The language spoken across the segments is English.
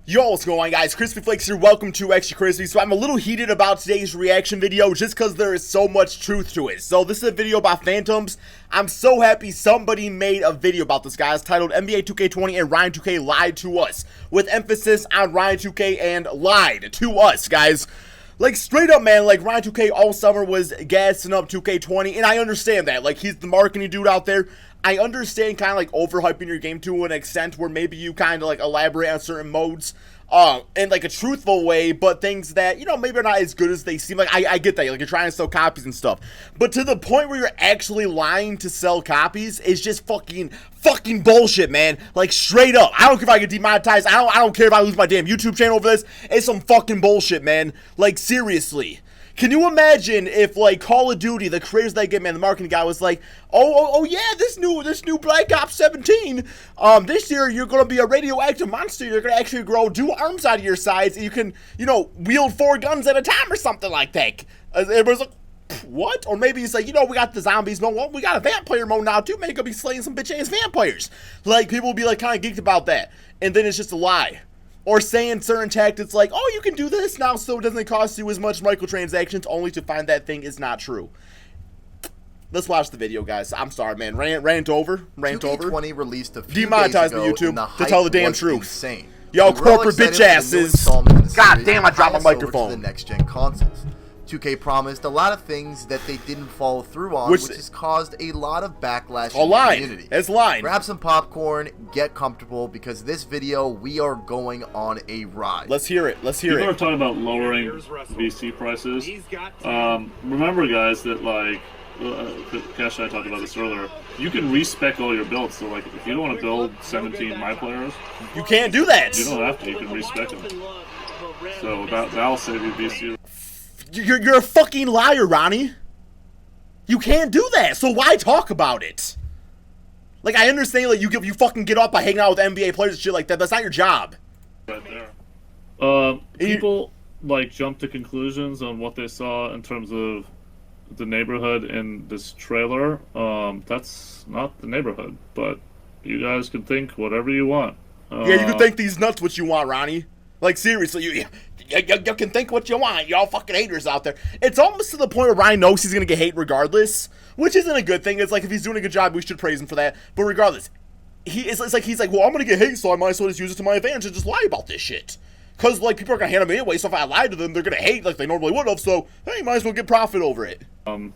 Yo, what's going on, guys? Crispy Flakes here. Welcome to Extra Crispy. So I'm a little heated about today's reaction video just because there is so much truth to it. So this is a video about Phantoms. I'm so happy somebody made a video about this, guys, titled NBA 2K20 and Ronnie2K lied to us, with emphasis on Ronnie2K and lied to us, guys. Like, straight up, man, like, Ronnie2K all summer was gassing up 2K20, and I understand that. Like, he's the marketing dude out there. I understand kind of, like, overhyping your game to an extent where maybe you kind of, like, elaborate on certain modes in, like, a truthful way, but things that, you know, maybe are not as good as they seem. Like, I get that. Like, you're trying to sell copies and stuff. But to the point where you're actually lying to sell copies is just fucking bullshit, man. Like, straight up. I don't care if I get demonetized. I don't care if I lose my damn YouTube channel over this. It's some fucking bullshit, man. Like, seriously. Can you imagine if, like, Call of Duty, the creators that get, man, the marketing guy was like, oh yeah, this new Black Ops 17, this year you're gonna be a radioactive monster. You're gonna actually grow 2 arms out of your sides, and you can, you know, wield 4 guns at a time or something like that. Everybody's like, what? Or maybe it's like, you know, we got the zombies mode. Well, we got a vampire mode now too. Man, you're gonna be slaying some bitch ass vampires. Like, people will be like kind of geeked about that, and then it's just a lie. Or saying certain tactics like, oh, you can do this now so it doesn't cost you as much microtransactions, only to find that thing is not true. Let's watch the video, guys. I'm sorry, man. Rant over. 2K20 released a few Demonetize days me, ago, YouTube, and the to tell the hype damn was truth. Insane. Yo, We were all corporate excited bitch for the new asses. installment in the God series damn, I dropped my to pass over to microphone. the next-gen consoles. 2K promised a lot of things that they didn't follow through on, which has caused a lot of backlash in the community. It's lying. Grab some popcorn, get comfortable, because this video, we are going on a ride. Let's hear it. Let's hear People are it. talking about lowering VC prices. Remember, guys, that, like, Cash and I talked about this earlier, you can respec all your builds. So, like, if you don't want to build 17 my players, You can't do that. you don't have to. You can respec them. So that'll save you VC. You're a fucking liar, Ronnie. You can't do that, so why talk about it? Like, I understand, like, you fucking get off by hanging out with NBA players and shit like that. That's not your job. Right there. People, like, jump to conclusions on what they saw in terms of the neighborhood in this trailer. That's not the neighborhood, but you guys can think whatever you want. Yeah, you can think these nuts what you want, Ronnie. Like, seriously, you can think what you want. Y'all fucking haters out there. It's almost to the point where Ryan knows he's going to get hate regardless, which isn't a good thing. It's like, if he's doing a good job, we should praise him for that. But regardless, he's like, well, I'm going to get hate, so I might as well just use it to my advantage and just lie about this shit. Because, like, people are going to hate him anyway, so if I lie to them, they're going to hate like they normally would have, so, hey, might as well get profit over it. I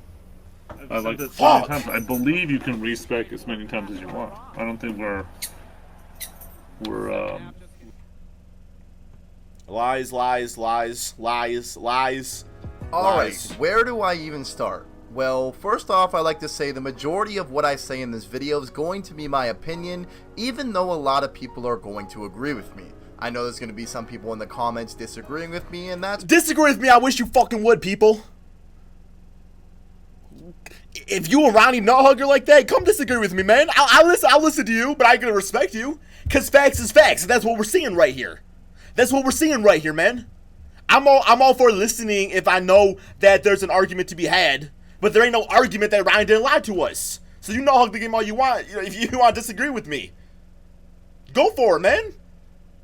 like that so many times. I believe you can respec as many times as you want. I don't think we're Lies. Alright, where do I even start? Well, first off, I like to say the majority of what I say in this video is going to be my opinion, even though a lot of people are going to agree with me. I know there's going to be some people in the comments disagreeing with me, and that's... Disagree with me, I wish you fucking would, people. If you a Ronnie nut hugger like that, come disagree with me, man. I'll listen to you, but I ain't gonna respect you. Cause facts is facts, and that's what we're seeing right here. That's what we're seeing right here, man. I'm all for listening if I know that there's an argument to be had, but there ain't no argument that Ryan didn't lie to us. So you know hug the game all you want. You know, if you want to disagree with me, go for it, man.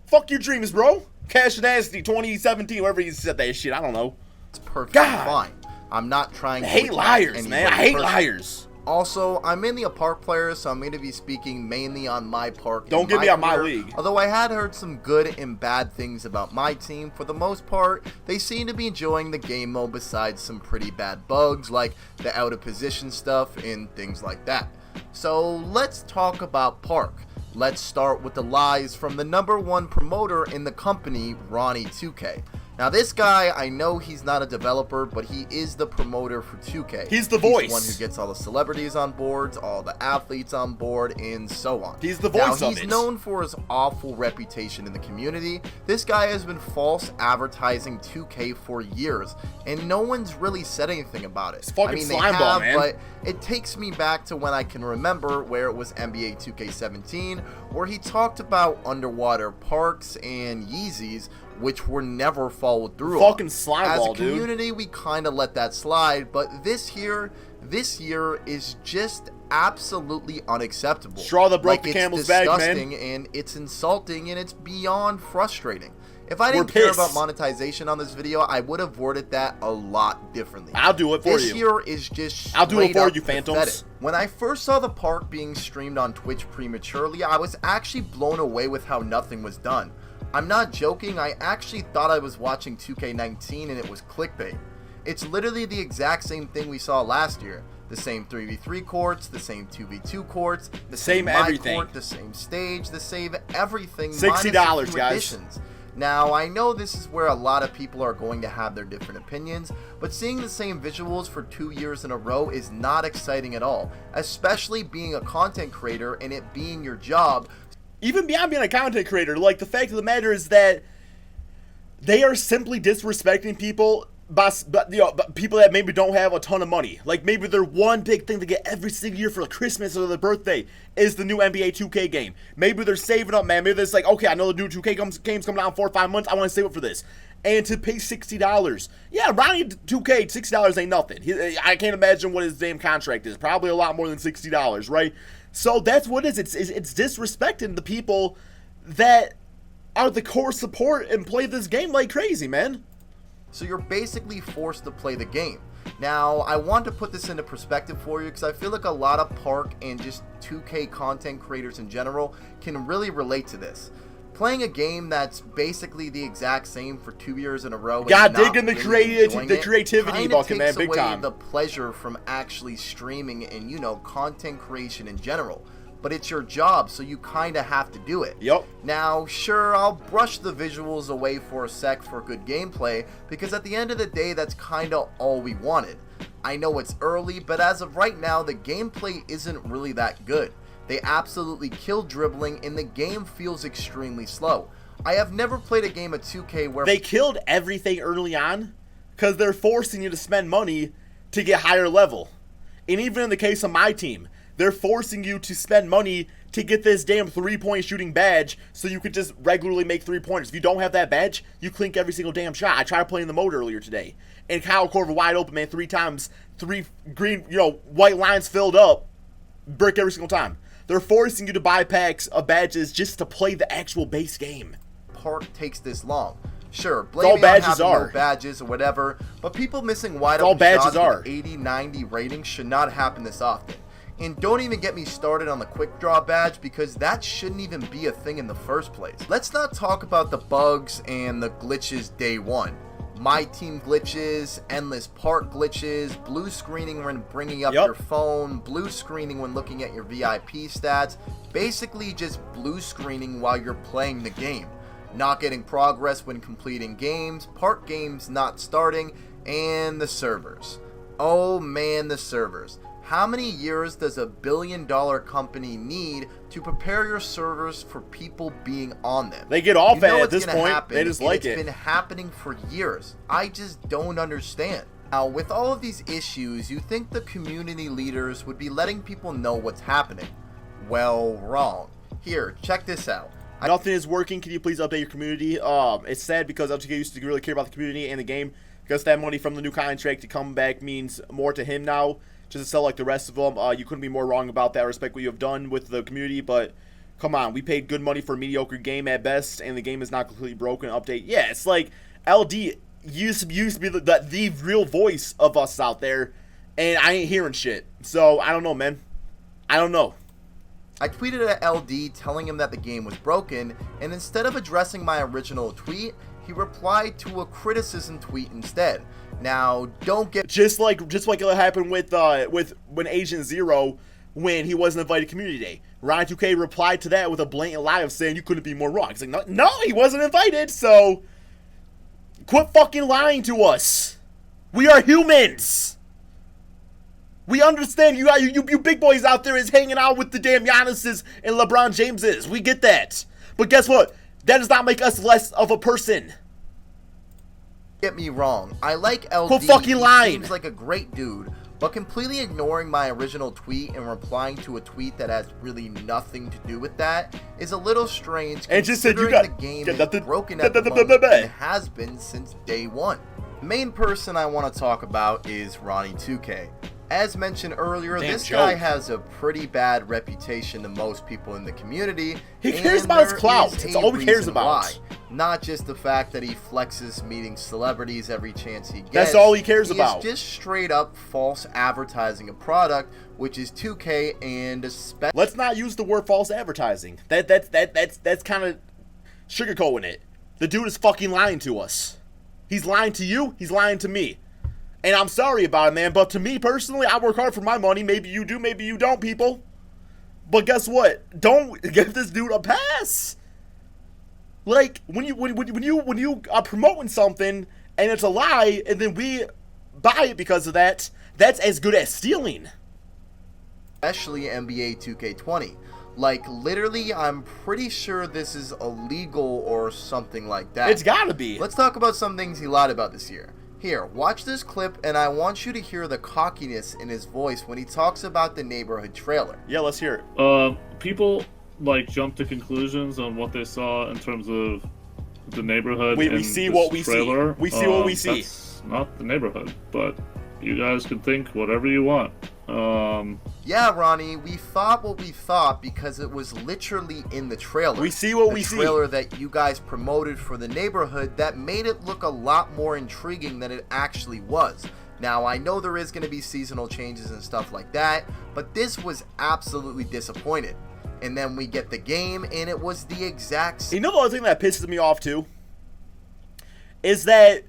Fuck your dreams, bro. Cash Nasty 2017, wherever you said that shit. I don't know. It's perfectly fine. I'm not trying to... I hate liars, man. I hate liars. Also, I'm mainly a park player, so I'm going to be speaking mainly on my park. Don't get me on my league. Although I had heard some good and bad things about my team, for the most part, they seem to be enjoying the game mode besides some pretty bad bugs like the out of position stuff and things like that. So let's talk about park. Let's start with the lies from the #1 promoter in the company, Ronnie2K. Now this guy, I know he's not a developer, but he is the promoter for 2K. He's the voice. He's the one who gets all the celebrities on board, all the athletes on board, and so on. He's the voice now, of it. He's known for his awful reputation in the community. This guy has been false advertising 2K for years, and no one's really said anything about it. It's fucking I mean, they slime ball, have, man. but it takes me back to when I can remember where it was NBA 2K17, where he talked about underwater parks and Yeezys, which were never followed through on. Fucking slime ball, dude. As a community, we kind of let that slide, but this year is just absolutely unacceptable. Straw that broke the it's camel's back, man. disgusting, and it's insulting, and it's beyond frustrating. If I didn't care about monetization on this video, I would have worded that a lot differently. I'll do it for you. This year is just I'll do it for you, pathetic. Phantoms. When I first saw the park being streamed on Twitch prematurely, I was actually blown away with how nothing was done. I'm not joking, I actually thought I was watching 2K19 and it was clickbait. It's literally the exact same thing we saw last year. The same 3v3 courts, the same 2v2 courts, the same everything. court, the same stage, the same everything. $60, minus guys. additions. Now, I know this is where a lot of people are going to have their different opinions, but seeing the same visuals for 2 years in a row is not exciting at all, especially being a content creator and it being your job. Even beyond being a content creator, like, the fact of the matter is that they are simply disrespecting people, people that maybe don't have a ton of money. Like, maybe their one big thing to get every single year for Christmas or their birthday is the new NBA 2K game. Maybe they're saving up, man. Maybe they're just like, okay, I know the new 2K game's coming out in 4 or 5 months. I want to save up for this. And to pay $60. Yeah, Ronnie2K, $60 ain't nothing. I can't imagine what his damn contract is. Probably a lot more than $60, right? So that's what it is. It's disrespecting the people that are the core support and play this game like crazy, man. So you're basically forced to play the game. Now, I want to put this into perspective for you because I feel like a lot of Park and just 2K content creators in general can really relate to this. Playing a game that's basically the exact same for 2 years in a row. God, digging the creativity bucket, man, big time. The pleasure from actually streaming and, you know, content creation in general. But it's your job, so you kind of have to do it. Yep. Now, sure, I'll brush the visuals away for a sec for good gameplay, because at the end of the day, that's kind of all we wanted. I know it's early, but as of right now, the gameplay isn't really that good. They absolutely kill dribbling, and the game feels extremely slow. I have never played a game of 2K where... They killed everything early on, because they're forcing you to spend money to get higher level. And even in the case of my team, they're forcing you to spend money to get this damn 3-point shooting badge so you could just regularly make 3-pointers. If you don't have that badge, you clink every single damn shot. I tried playing the mode earlier today, and Kyle Korver wide open, man, 3 times, 3 green, white lines filled up, brick every single time. They're forcing you to buy packs of badges just to play the actual base game. Park takes this long. Sure, blame me on having no badges or whatever, but people missing wide open shots with 80, 90 ratings should not happen this often. And don't even get me started on the quick draw badge, because that shouldn't even be a thing in the first place. Let's not talk about the bugs and the glitches day one. My team glitches, endless park glitches, blue screening when bringing up your phone, blue screening when looking at your VIP stats, basically just blue screening while you're playing the game. Not getting progress when completing games, park games not starting, and the servers. Oh man, the servers. How many years does a billion-dollar company need to prepare your servers for people being on them? They get off at this point. They just like it. It's been happening for years. I just don't understand. Now, with all of these issues, you think the community leaders would be letting people know what's happening. Well, wrong. Here, check this out. Nothing is working. Can you please update your community? It's sad because L2K used to really care about the community and the game. Because that money from the new contract to come back means more to him now. Just to sell like the rest of them. You couldn't be more wrong about that. I respect what you have done with the community, but come on, we paid good money for a mediocre game at best, and the game is not completely broken. Update, yeah, it's like LD used to be the real voice of us out there, and I ain't hearing shit. So I don't know, man. I don't know. I tweeted at LD telling him that the game was broken, and instead of addressing my original tweet, he replied to a criticism tweet instead. Now, don't get just like it happened with when Agent Zero, when he wasn't invited to Community Day. Ronnie2K replied to that with a blatant lie of saying you couldn't be more wrong. It's like, no, he wasn't invited. So quit fucking lying to us. We are humans. We understand you big boys out there is hanging out with the damn Giannis's and LeBron Jameses. We get that. But guess what? That does not make us less of a person. Get me wrong. I like LD. Quit fucking lying. He seems like a great dude, but completely ignoring my original tweet and replying to a tweet that has really nothing to do with that is a little strange. And just said you got the game is broken at the moment and has been since day one. The main person I want to talk about is Ronnie2K. As mentioned earlier, this guy has a pretty bad reputation to most people in the community. He cares about his clout. It's all he cares about. Why. Not just the fact that he flexes meeting celebrities every chance he gets. That's all he cares about. It's just straight up false advertising a product, which is 2K, and especially. Let's not use the word false advertising. That's kind of sugarcoating it. The dude is fucking lying to us. He's lying to you. He's lying to me. And I'm sorry about it, man, but to me personally, I work hard for my money. Maybe you do, maybe you don't, people. But guess what? Don't give this dude a pass. Like, when you are promoting something and it's a lie, and then we buy it because of that, that's as good as stealing. Especially NBA 2K20. Like, literally, I'm pretty sure this is illegal or something like that. It's gotta be. Let's talk about some things he lied about this year. Here, watch this clip, and I want you to hear the cockiness in his voice when he talks about the neighborhood trailer. Yeah, let's hear it. People, like, jump to conclusions on what they saw in terms of the neighborhood. We see what we see. We see what we see. That's not the neighborhood, but you guys can think whatever you want. Yeah, Ronnie, we thought what we thought because it was literally in the trailer. We see what we see. The trailer that you guys promoted for the neighborhood that made it look a lot more intriguing than it actually was. Now, I know there is going to be seasonal changes and stuff like that, but this was absolutely disappointed. And then we get the game, and it was the exact same. You know the other thing that pisses me off, too? Is that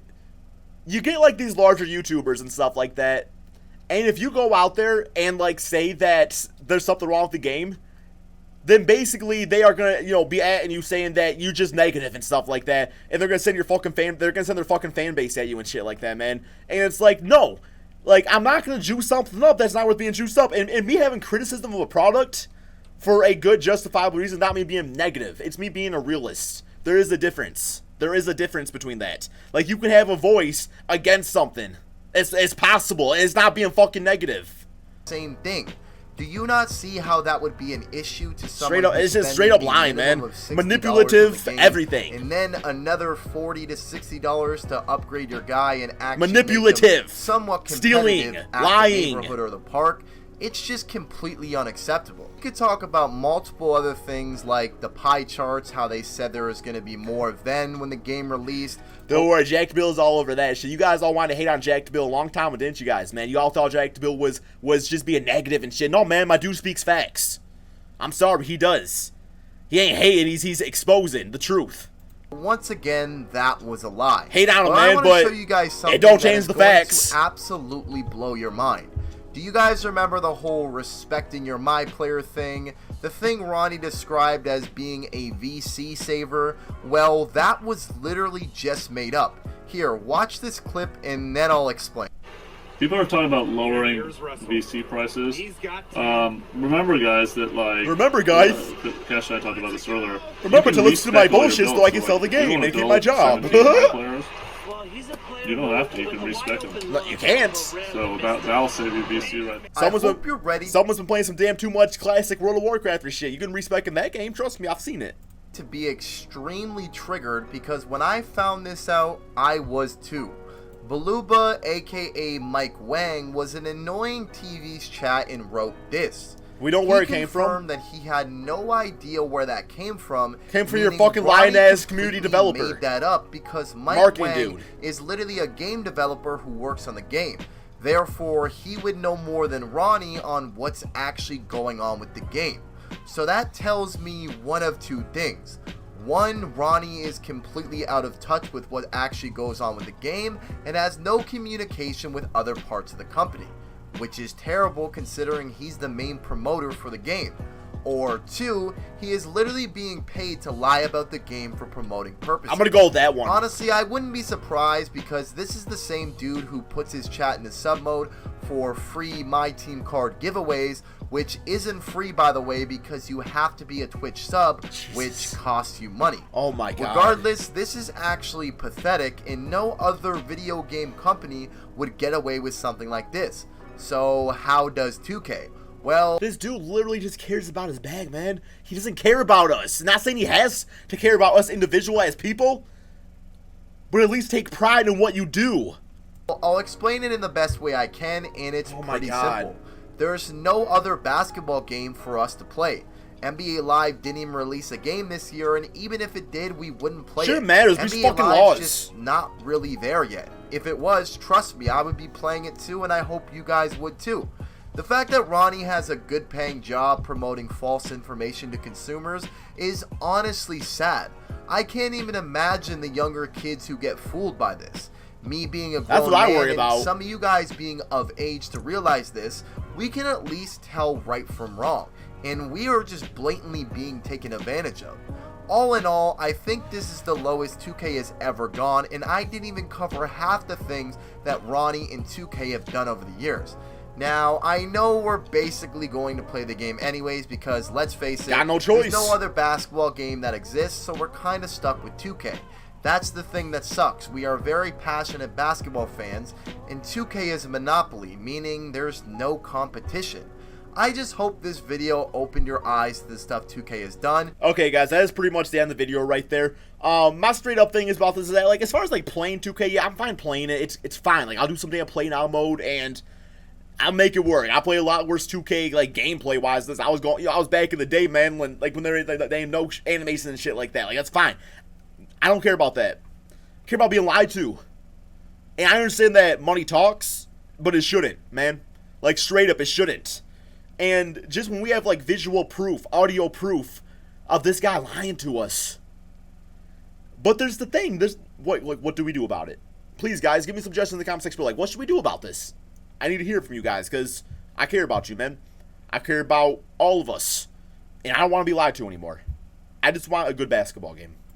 you get, like, these larger YouTubers and stuff like that, and if you go out there and, like, say that there's something wrong with the game, then basically they are gonna, be at you saying that you're just negative and stuff like that, and they're gonna send their fucking fan base at you and shit like that, man. And it's like, no, like, I'm not gonna juice something up that's not worth being juiced up. And me having criticism of a product for a good, justifiable reason, not me being negative. It's me being a realist. There is a difference. There is a difference between that. Like, you can have a voice against something. It's possible, and it's not being fucking negative. Same thing. Do you not see how that would be an issue to someone? Straight up, it's just straight up lying, man. Manipulative, everything. And then another $40 to $60 to upgrade your guy and actually manipulative, somewhat stealing, at lying, the neighborhood or the park. It's just completely unacceptable. We could talk about multiple other things like the pie charts, how they said there was going to be more then when the game released. Don't worry, Jacked Bill's all over that shit. You guys all wanted to hate on Jacked Bill a long time, didn't you guys, man? You all thought Jacked Bill was just being negative and shit. No, man, my dude speaks facts. I'm sorry, he does. He ain't hating, he's exposing the truth. Once again, that was a lie. Hate on him, man, man, but show you guys something it don't change the facts. To absolutely blow your mind. Do you guys remember the whole respecting your my player thing? The thing Ronnie described as being a VC saver? Well, that was literally just made up. Here, watch this clip and then I'll explain. People are talking about lowering VC prices. Remember, guys, that like... Remember, guys... Cash and I talked about this earlier. Remember to listen to my bullshit so I can sell the game and keep my job. You don't have to. You can respec them. No, you can't. So that'll save you VC right now. I hope you're ready. Someone's been playing some damn too much classic World of Warcraft or shit. You can respec in that game. Trust me, I've seen it. To be extremely triggered because when I found this out, I was too. Baluba, aka Mike Wang, was an annoying TV's chat and wrote this. We don't know where it came from. He confirmed that he had no idea where that came from. Came from your fucking lying-ass community developer. Made that up because Mike Wang is literally a game developer who works on the game. Therefore, he would know more than Ronnie on what's actually going on with the game. So that tells me one of two things. One, Ronnie is completely out of touch with what actually goes on with the game and has no communication with other parts of the company, which is terrible considering he's the main promoter for the game. Or two, he is literally being paid to lie about the game for promoting purposes. I'm gonna go with that one. Honestly, I wouldn't be surprised because this is the same dude who puts his chat in the sub mode for free My Team card giveaways, which isn't free, by the way, because you have to be a Twitch sub, which costs you money. Oh my god. Regardless, this is actually pathetic, and no other video game company would get away with something like this. So how does 2K? Well, this dude literally just cares about his bag, man. He doesn't care about us. Not saying he has to care about us individual as people, but at least take pride in what you do. I'll explain it in the best way I can, and it's pretty God. simple. There's no other basketball game for us to play. NBA Live didn't even release a game this year, and even if it did, we wouldn't play Sure it. matters, we NBA fucking Live's lost. just not really there yet. If it was, trust me, I would be playing it too, and I hope you guys would too. The fact that Ronnie has a good paying job promoting false information to consumers is honestly sad. I can't even imagine the younger kids who get fooled by this. Me being a grown man and some of you guys being of age to realize this, we can at least tell right from wrong, and we are just blatantly being taken advantage of. All in all, I think this is the lowest 2K has ever gone, and I didn't even cover half the things that Ronnie and 2K have done over the years. Now, I know we're basically going to play the game anyways because, let's face it, got no choice. There's no other basketball game that exists, so we're kind of stuck with 2K. That's the thing that sucks. We are very passionate basketball fans, and 2K is a monopoly, meaning there's no competition. I just hope this video opened your eyes to the stuff 2K has done. Okay, guys, that is pretty much the end of the video right there. My straight up thing is about this is that, like, as far as like playing 2K, yeah, I'm fine playing it. It's fine. Like, I'll do something in play now mode and I'll make it work. I play a lot worse 2K like gameplay wise. I was back in the day, man, when they had no animation and shit like that. Like, that's fine. I don't care about that. I care about being lied to. And I understand that money talks, but it shouldn't, man. Like, straight up, it shouldn't. And just when we have, like, visual proof, audio proof of this guy lying to us. But there's the thing. What do we do about it? Please, guys, give me suggestions in the comment section below. Like, what should we do about this? I need to hear from you guys, because I care about you, man. I care about all of us. And I don't want to be lied to anymore. I just want a good basketball game.